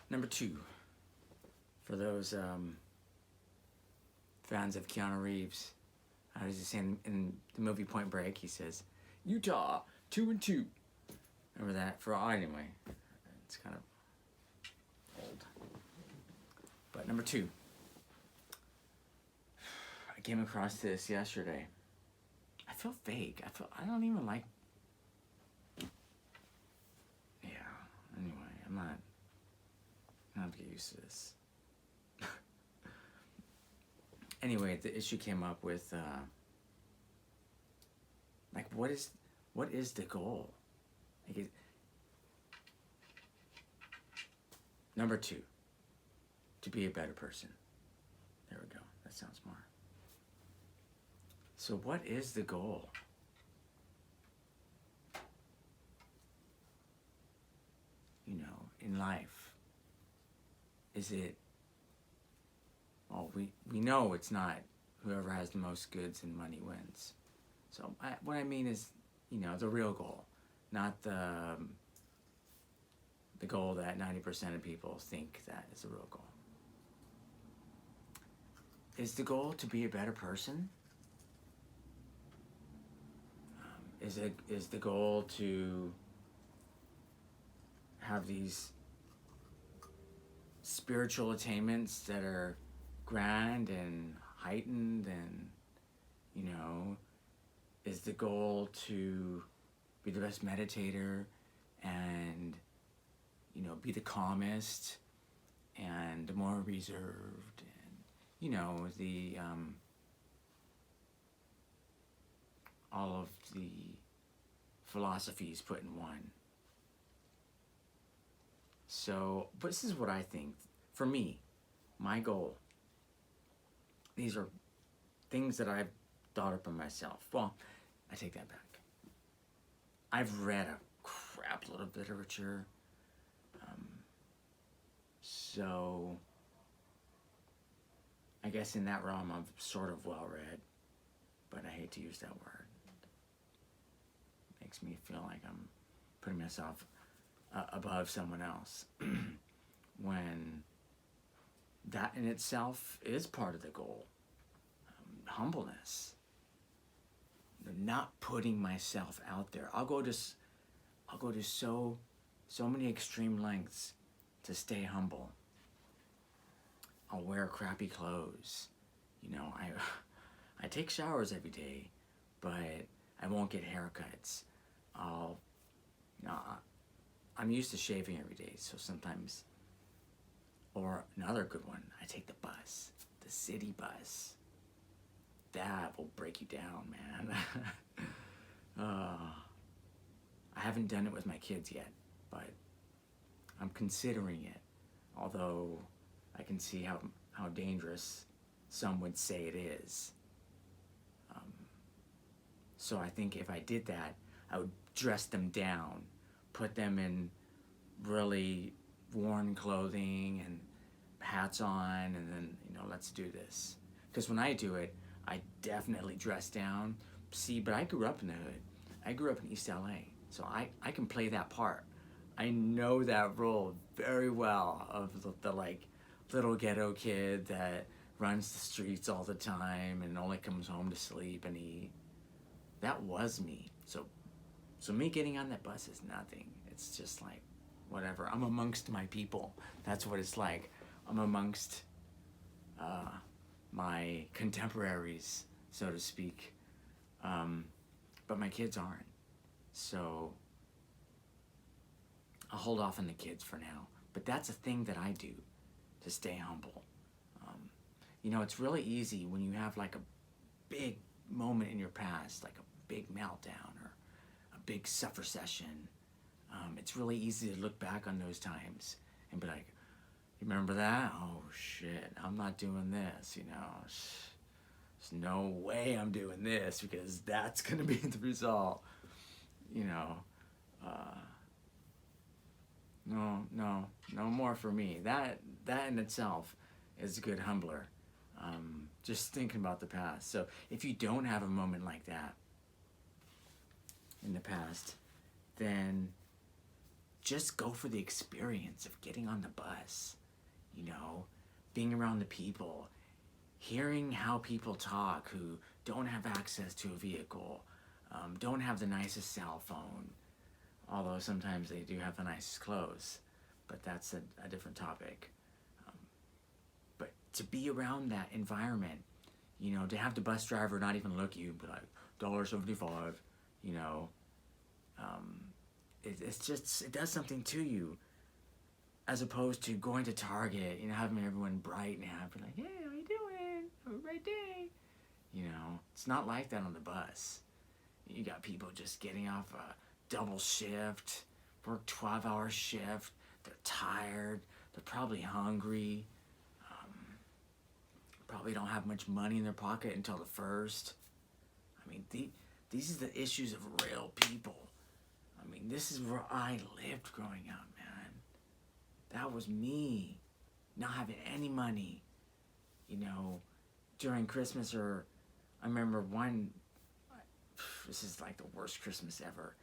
Number 2, for those fans of Keanu Reeves, how does he say in the movie Point Break? He says, Utah, 2-2. Remember that? Anyway, it's kind of old. But number 2, I came across this yesterday. I feel fake. I don't even like. Yeah. Anyway, I'm not. I have to get used to this. Anyway, the issue came up with like what is the goal? Like number 2, to be a better person. There we go. That sounds more. So what is the goal? You know, in life, is it, well, we know it's not whoever has the most goods and money wins. So what I mean is, you know, the real goal, not the goal that 90% of people think that is the real goal. Is the goal to be a better person? Is the goal to have these spiritual attainments that are grand and heightened, and, you know, is the goal to be the best meditator and, you know, be the calmest and the more reserved, and, you know, the all of the philosophies put in one. So, but this is what I think. For me, my goal, these are things that I've thought up on myself. Well, I take that back. I've read a crap load of literature. So, I guess in that realm, I'm sort of well-read, but I hate to use that word. It makes me feel like I'm putting myself above someone else, when that in itself is part of the goal. Humbleness, not putting myself out there. I'll go to so many extreme lengths to stay humble. I'll wear crappy clothes. You know, I take showers every day, but I won't get haircuts. I'm used to shaving every day, so sometimes, or another good one, I take the bus, the city bus. That will break you down, man. I haven't done it with my kids yet, but I'm considering it, although I can see how dangerous some would say it is. So I think if I did that, I would dress them down, put them in really worn clothing and hats on, and then, you know, let's do this. Because when I do it, I definitely dress down. See, but I grew up in the hood. I grew up in East LA, so I can play that part. I know that role very well, of the like little ghetto kid that runs the streets all the time and only comes home to sleep and eat. That was me. So me getting on that bus is nothing. It's just like, whatever. I'm amongst my people. That's what it's like. I'm amongst my contemporaries, so to speak. But my kids aren't. So I'll hold off on the kids for now. But that's a thing that I do to stay humble. You know, it's really easy when you have like a big moment in your past, like a big meltdown or a big suffer session. It's really easy to look back on those times and be like, you remember that? Oh shit, I'm not doing this, you know. There's no way I'm doing this because that's gonna be the result, you know. No more for me. That in itself is a good humbler. Just thinking about the past. So if you don't have a moment like that in the past, then just go for the experience of getting on the bus, being around the people, hearing how people talk who don't have access to a vehicle, don't have the nicest cell phone, although sometimes they do have the nicest clothes, but that's a different topic. But to be around that environment, to have the bus driver not even look at you and be like, $1.75, it's just, it does something to you, as opposed to going to Target, having everyone bright and happy, like, hey, how you doing? Have a great day. It's not like that on the bus. You got people just getting off a double shift, work 12-hour shift. They're tired. They're probably hungry. Probably don't have much money in their pocket until the first. These are the issues of real people. This is where I lived growing up, man. That was me, not having any money. During Christmas, or I remember this is like the worst Christmas ever.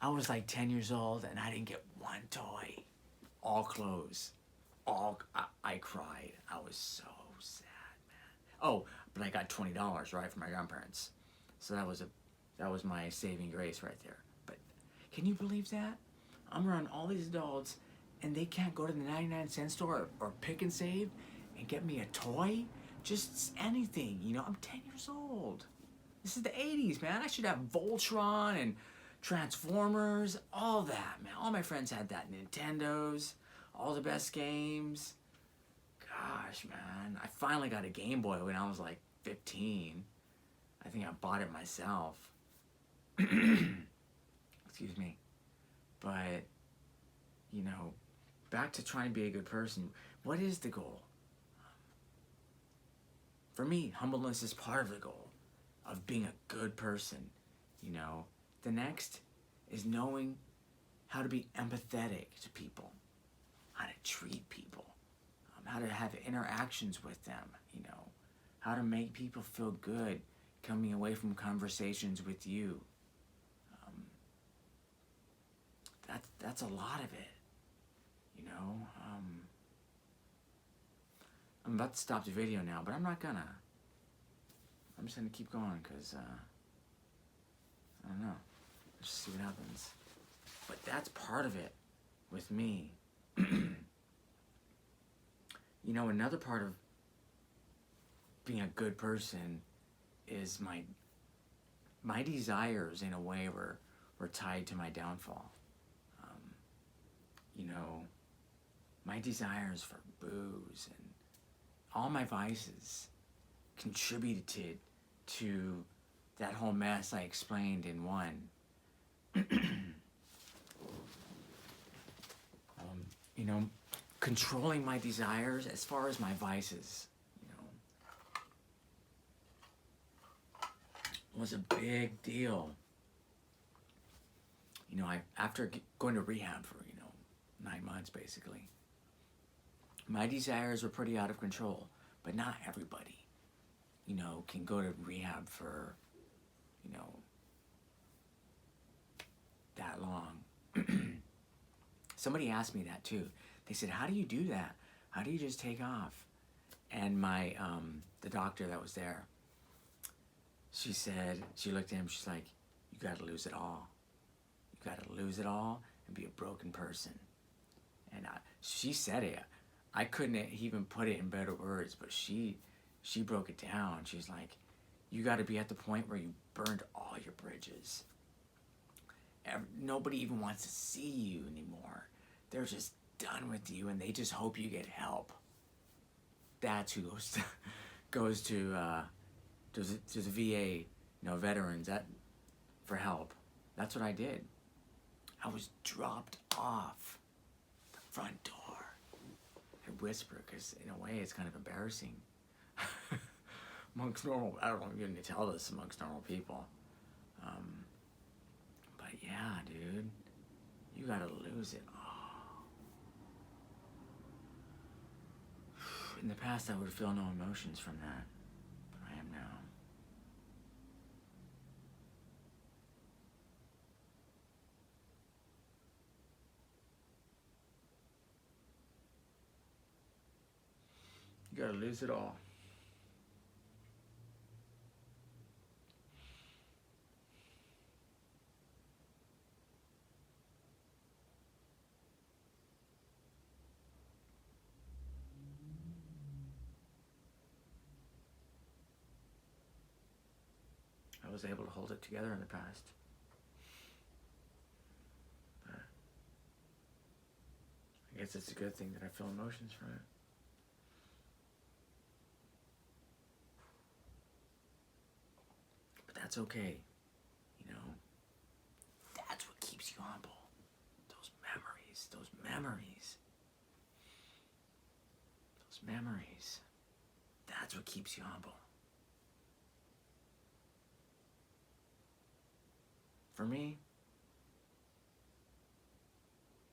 I was like 10 years old and I didn't get one toy. All clothes. I cried. I was so sad, man. Oh, but I got $20, right, from my grandparents. So that was my saving grace right there. But can you believe that? I'm around all these adults and they can't go to the 99-cent store or Pick and Save and get me a toy? Just anything, I'm 10 years old. This is the 80s, man. I should have Voltron and Transformers, all that, man. All my friends had that. Nintendos, all the best games. Gosh, man. I finally got a Game Boy when I was like 15. I think I bought it myself. Excuse me. But, back to trying to be a good person. What is the goal? For me, humbleness is part of the goal of being a good person. The next is knowing how to be empathetic to people, how to treat people, how to have interactions with them, how to make people feel good coming away from conversations with you. That's a lot of it, I'm about to stop the video now, but I'm not gonna. I'm just gonna keep going because I don't know. Let's just see what happens. But that's part of it with me. Another part of being a good person is my desires, in a way, were tied to my downfall. My desires for booze and all my vices contributed to that whole mess I explained in one. Controlling my desires as far as my vices, was a big deal. After going to rehab for, 9 months, basically, my desires were pretty out of control, but not everybody, can go to rehab for, that long. Somebody asked me that too. They said, how do you do that? How do you just take off? And my, the doctor that was there, she looked at him, she's like, you gotta lose it all. You gotta lose it all and be a broken person. And she said it. I couldn't even put it in better words, but she broke it down. She's like, you gotta be at the point where you burned all your bridges. Nobody even wants to see you anymore. They're just done with you and they just hope you get help. That's who goes to the VA, veterans, for help. That's what I did. I was dropped off the front door. I whisper because in a way it's kind of embarrassing. Amongst normal, I don't know if you're going to tell this amongst normal people. But yeah, dude, you gotta lose it all. In the past, I would feel no emotions from that, but I am now. You gotta lose it all. I was able to hold it together in the past. But I guess it's a good thing that I feel emotions from it. But that's okay. You know, that's what keeps you humble. Those memories, those memories. Those memories. That's what keeps you humble. For me,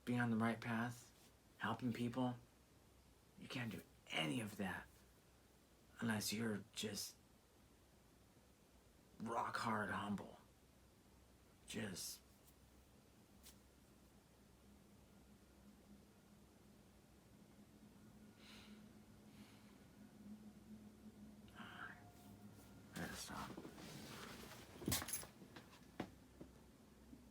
being on the right path, helping people, you can't do any of that unless you're just rock hard humble. Just